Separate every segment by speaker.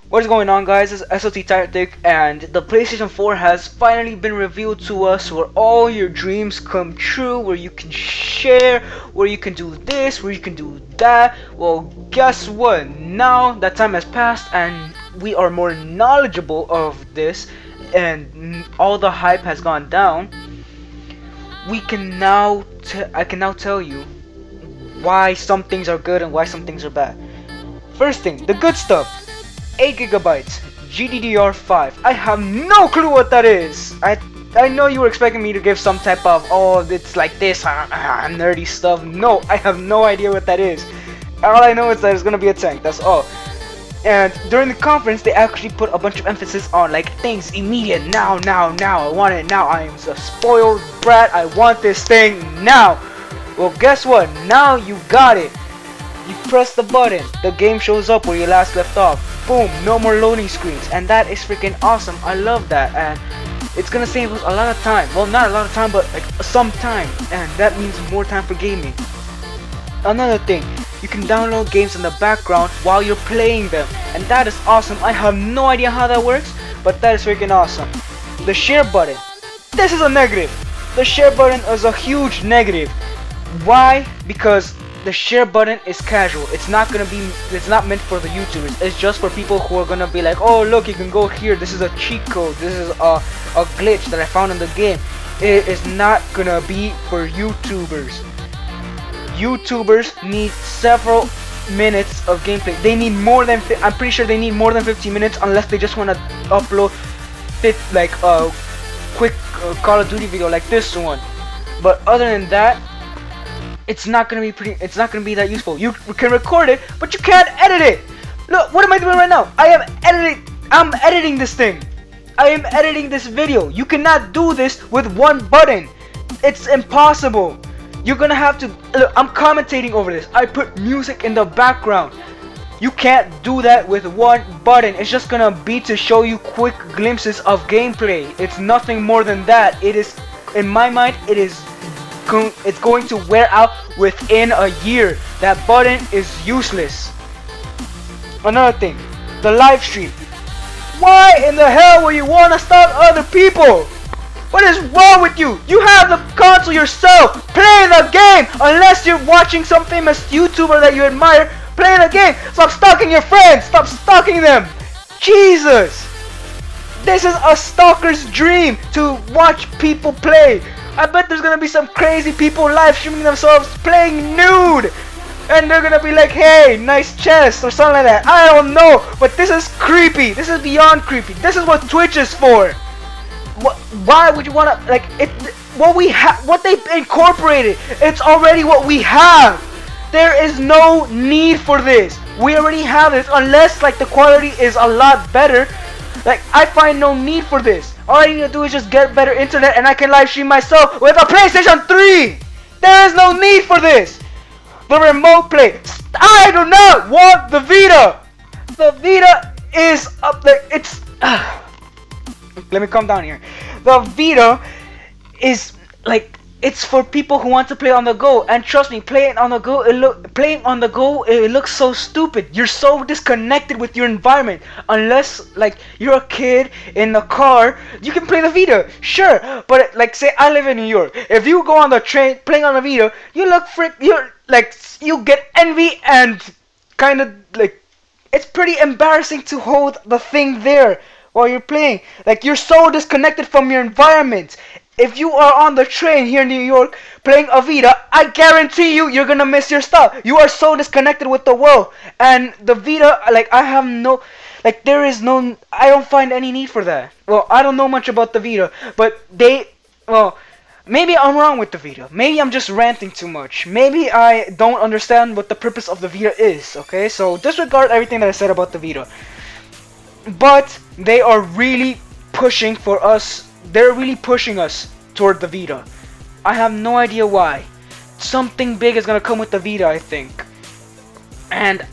Speaker 1: What is going on, guys? It's SOT Tactic, and the PlayStation 4 has finally been revealed to us, where all your dreams come true, where you can share, where you can do this, where you can do that. Well, guess what? Now that time has passed and we are more knowledgeable of this, and all the hype has gone down. We can now I can now tell you why some things are good and why some things are bad. First thing, the good stuff. 8 gigabytes, GDDR5. I have no clue what that is. I know you were expecting me to give some type of, oh, it's like this, nerdy stuff. No, I have no idea what that is. All I know is that it's gonna be a tank, that's all. And during the conference, they actually put a bunch of emphasis on like things immediate, now. I want it now. I am a spoiled brat. I want this thing now. Well, guess what? Now you got it. You press the button, the game shows up where you last left off. Boom, no more loading screens, and that is freaking awesome. I love that, and it's gonna save us a lot of time. Well, not a lot of time, but like some time, and that means more time for gaming. Another thing, you can download games in the background while you're playing them, and that is awesome. I have no idea how that works, but that is freaking awesome. The share button, this is a negative. The share button is a huge negative. Why? Because the share button is casual. It's not meant for the YouTubers. It's just for people who are gonna be like, oh look, you can go here, this is a cheat code, this is a glitch that I found in the game. It is not gonna be for YouTubers. YouTubers need several minutes of gameplay. They need more than I'm pretty sure they need more than 15 minutes, unless they just want to upload like a quick Call of Duty video like this one. But other than that, it's not gonna be that useful. You can record it, but you can't edit it. Look, what am I doing right now? I'm editing this thing. I am editing this video. You cannot do this with one button. It's impossible. You're gonna have to look, I'm commentating over this. I put music in the background. You can't do that with one button. It's just gonna be to show you quick glimpses of gameplay. It's nothing more than that. It is, in my mind, it's going to wear out within a year. That button is useless. Another thing, the live stream. Why in the hell would you want to stop other people? What is wrong with you? You have the console yourself. Play the game. Unless you're watching some famous YouTuber that you admire, play the game. Stop stalking your friends. Stop stalking them. Jesus. This is a stalker's dream, to watch people play. I bet there's gonna be some crazy people live streaming themselves playing nude, and they're gonna be like, hey, nice chest or something like that. I don't know, but this is creepy. This is beyond creepy. This is what Twitch is for. Why would you wanna, like, it? What they've incorporated, it's already what we have. There is no need for this. We already have this, unless like the quality is a lot better. Like, I find no need for this. All I need to do is just get better internet, and I can live stream myself with a PlayStation 3. There is no need for this. The remote play. I do not want the Vita. The Vita is up there. It's. Let me calm down here. The Vita is like, it's for people who want to play on the go, and trust me, playing on the go, it looks so stupid. You're so disconnected with your environment. Unless like you're a kid in the car, you can play the Vita, sure. But like, say I live in New York. If you go on the train playing on the Vita, you get envy, and kind of like, it's pretty embarrassing to hold the thing there while you're playing. Like, you're so disconnected from your environment. If you are on the train here in New York playing a Vita, I guarantee you're gonna miss your stop. You are so disconnected with the world. And the Vita, like, I don't find any need for that. Well, I don't know much about the Vita, but maybe I'm wrong with the Vita. Maybe I'm just ranting too much. Maybe I don't understand what the purpose of the Vita is, okay? So disregard everything that I said about the Vita. But they are really pushing for us. They're really pushing us toward the Vita. I have no idea why. Something big is gonna come with the Vita, I think. And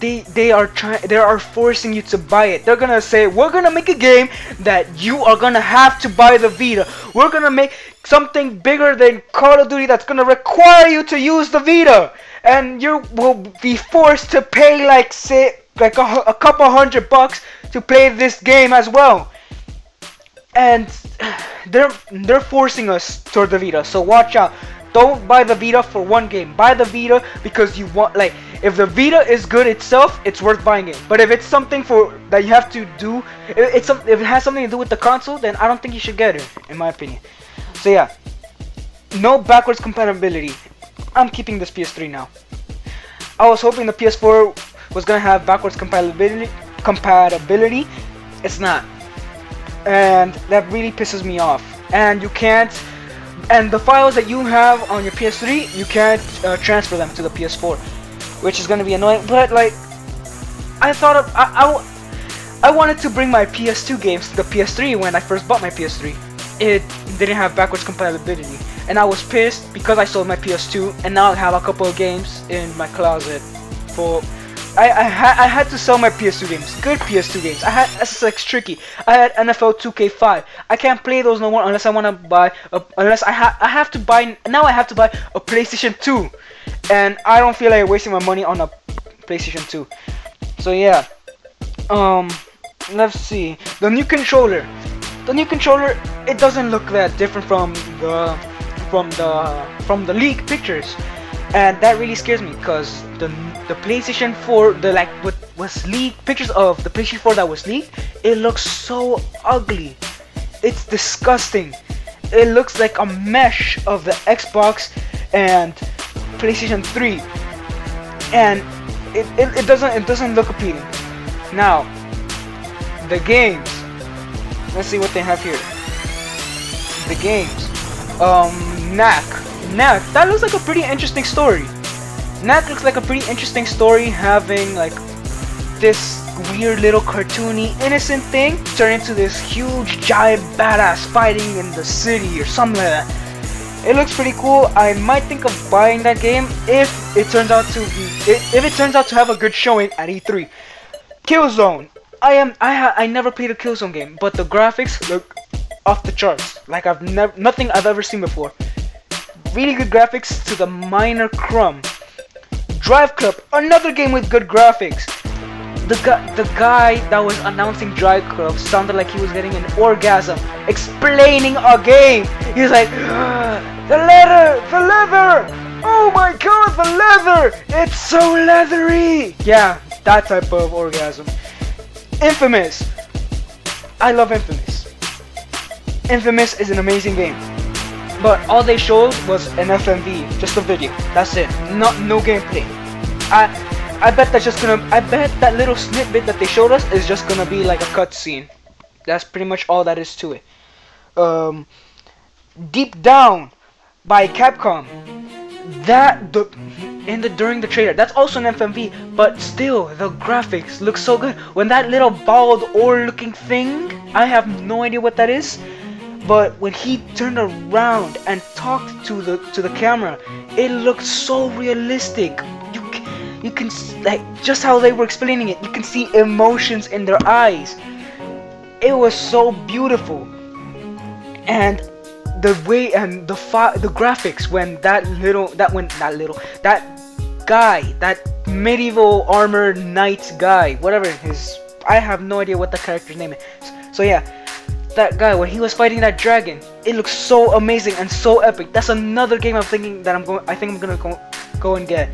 Speaker 1: they are forcing you to buy it. They're gonna say, we're gonna make a game that you are gonna have to buy the Vita. We're gonna make something bigger than Call of Duty that's gonna require you to use the Vita. And you will be forced to pay, like, say, like a couple $100 to play this game as well. And they're forcing us toward the Vita, so watch out. Don't buy the Vita for one game. Buy the Vita because you want, like, if the Vita is good itself, it's worth buying it. But if it's something for that you have to do, if it has something to do with the console, then I don't think you should get it, in my opinion. So yeah, no backwards compatibility. I'm keeping this PS3 now. I was hoping the PS4 was gonna have backwards compatibility. It's not, and that really pisses me off. And you can't. And the files that you have on your PS3, you can't transfer them to the PS4, which is gonna be annoying. But like, I thought of, I wanted to bring my PS2 games to the PS3 when I first bought my PS3. It didn't have backwards compatibility, and I was pissed because I sold my PS2, and now I have a couple of games in my closet. I had to sell my PS2 games, good PS2 games. I had SSX Tricky, I had NFL 2K5. I can't play those no more unless I want to buy, I have to buy a PlayStation 2, and I don't feel like wasting my money on a PlayStation 2. So yeah, let's see, the new controller. It doesn't look that different from the leaked pictures, and that really scares me because the PlayStation 4, what was leaked, pictures of the PlayStation 4 that was leaked, it looks so ugly. It's disgusting. It looks like a mesh of the Xbox and PlayStation 3, and it doesn't look appealing. Now, the games. Let's see what they have here. The games. Knack. That looks like a pretty interesting story. Knack looks like a pretty interesting story, having like this weird little cartoony innocent thing turn into this huge giant badass fighting in the city or something like that. It looks pretty cool. I might think of buying that game if it turns out to have a good showing at E3. Killzone. I never played a Killzone game, but the graphics look off the charts. Like nothing I've ever seen before. Really good graphics to the minor crumb. Drive Club, another game with good graphics. The guy that was announcing Drive Club sounded like he was getting an orgasm explaining a game. He was like, the leather, oh my god, the leather, it's so leathery. Yeah, that type of orgasm. Infamous. I love Infamous. Infamous is an amazing game, but all they showed was an FMV, just a video. That's it. No gameplay. I bet that little snippet that they showed us is just gonna be like a cutscene. That's pretty much all that is to it. Deep Down by Capcom. During the trailer, that's also an FMV, but still the graphics look so good. When that little bald ore looking thing, I have no idea what that is, but when he turned around and talked to the camera, it looked so realistic. You can like just how they were explaining it, you can see emotions in their eyes. It was so beautiful, and the way and the graphics when that guy, that medieval armored knight guy, whatever his, I have no idea what the character's name is. So yeah, that guy when he was fighting that dragon, it looks so amazing and so epic. That's another game I'm thinking that I'm gonna go and get.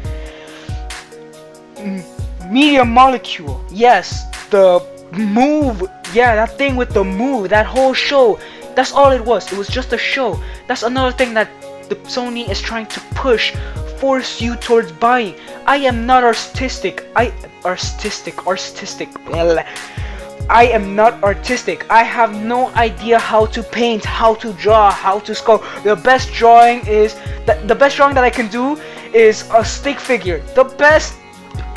Speaker 1: Media Molecule. Yes, the move. Yeah, that thing with the move, that whole show. That's all it was. It was just a show. That's another thing that the Sony is trying to force you towards buying. I am not artistic. I am not artistic. I have no idea how to paint, how to draw, how to sculpt. The best drawing that I can do is a stick figure. The best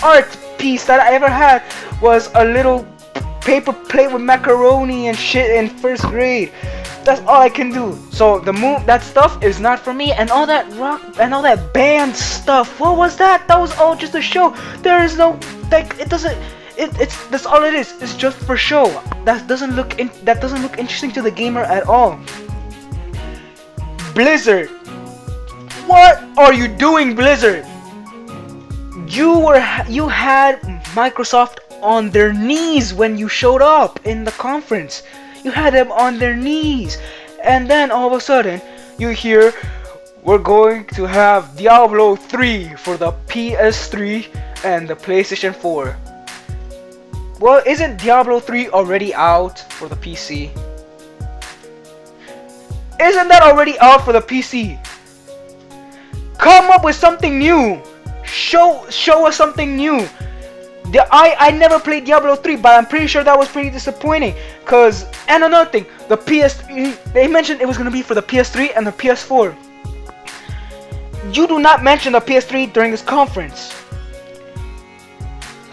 Speaker 1: art piece that I ever had was a little paper plate with macaroni and shit in first grade. That's all I can do. So that stuff is not for me, and all that rock and all that band stuff. What was that? That was all just a show. There is no like it's that's all it is. It's just for show. That doesn't look interesting to the gamer at all. Blizzard. What are you doing, Blizzard? You had Microsoft on their knees when you showed up in the conference. You had them on their knees. And then all of a sudden, you hear, we're going to have Diablo 3 for the PS3 and the PlayStation 4. Well, isn't Diablo 3 already out for the PC? Isn't that already out for the PC? Come up with something new. Show us something new. I never played Diablo 3, but I'm pretty sure that was pretty disappointing. And another thing, the they mentioned it was gonna be for the PS3 and the PS4. You do not mention the PS3 during this conference.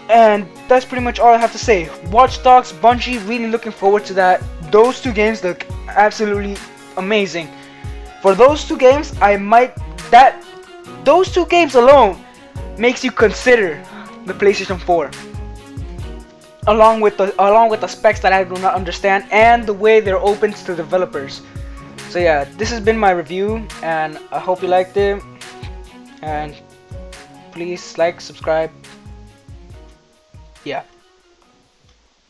Speaker 1: And that's pretty much all I have to say. Watch Dogs, Bungie, really looking forward to that. Those two games look absolutely amazing. For those two games, those two games alone makes you consider the PlayStation 4. Along with the specs that I do not understand and the way they're open to developers. So yeah, this has been my review, and I hope you liked it. And please like, subscribe. Yeah.